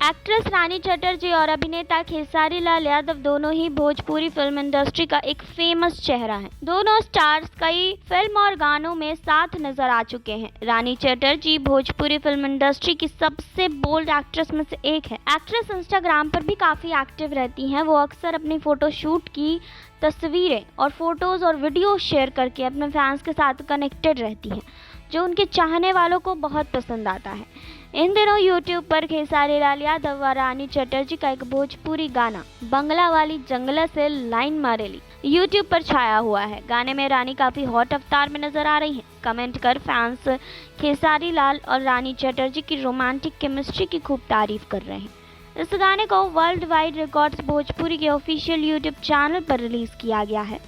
Actress रानी चटर्जी और अभिनेता खेसारी लाल यादव दोनों ही भोजपुरी फिल्म इंडस्ट्री का एक फेमस चेहरा हैं। दोनों स्टार्स कई फिल्म और गानों में साथ नजर आ चुके हैं। रानी चटर्जी भोजपुरी फिल्म इंडस्ट्री की सबसे बोल्ड एक्ट्रेस में से एक है। एक्ट्रेस इंस्टाग्राम पर भी काफी एक्टिव रहती हैं। वो अक्सर अपनी फोटोशूट की तस्वीरें और फोटोज और वीडियो शेयर करके अपने फैंस के साथ कनेक्टेड रहती हैं, जो उनके चाहने वालों को बहुत पसंद आता है। इन दिनों यूट्यूब पर खेसारी लाल यादव और रानी चटर्जी का एक भोजपुरी गाना बंगला वाली जंगला से लाइन मारेली यूट्यूब पर छाया हुआ है। गाने में रानी काफी हॉट अवतार में नजर आ रही हैं। कमेंट कर फैंस खेसारी लाल और रानी चटर्जी की रोमांटिक केमिस्ट्री की खूब तारीफ कर रहे हैं। इस गाने को वर्ल्ड वाइड रिकॉर्ड्स भोजपुरी के ऑफिशियल यूट्यूब चैनल पर रिलीज किया गया है।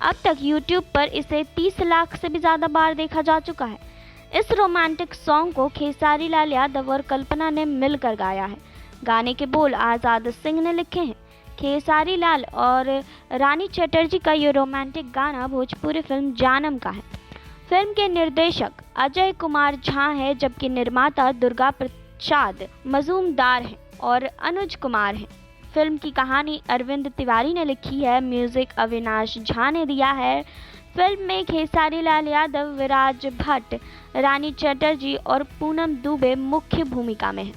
अब तक यूट्यूब पर इसे 30 लाख से भी ज़्यादा बार देखा जा चुका है। इस रोमांटिक सॉन्ग को खेसारी लाल यादव और कल्पना ने मिलकर गाया है। गाने के बोल आज़ाद सिंह ने लिखे हैं। खेसारी लाल और रानी चटर्जी का ये रोमांटिक गाना भोजपुरी फिल्म जानम का है। फिल्म के निर्देशक अजय कुमार झा हैं, जबकि निर्माता दुर्गा प्रसाद मजूमदार हैं और अनुज कुमार हैं। फिल्म की कहानी अरविंद तिवारी ने लिखी है। म्यूजिक अविनाश झा ने दिया है। फिल्म में खेसारी लाल यादव, विराज भट्ट, रानी चटर्जी और पूनम दुबे मुख्य भूमिका में हैं।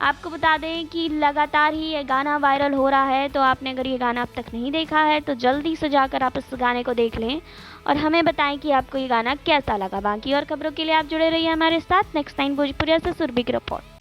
आपको बता दें कि लगातार ही ये गाना वायरल हो रहा है, तो आपने अगर ये गाना अब तक नहीं देखा है तो जल्दी से जाकर आप इस गाने को देख लें और हमें बताएं कि आपको ये गाना कैसा लगा। बाकी और खबरों के लिए आप जुड़े रहिए हमारे साथ। नेक्स्ट टाइम भोजपुरिया से सुरभि की रिपोर्ट।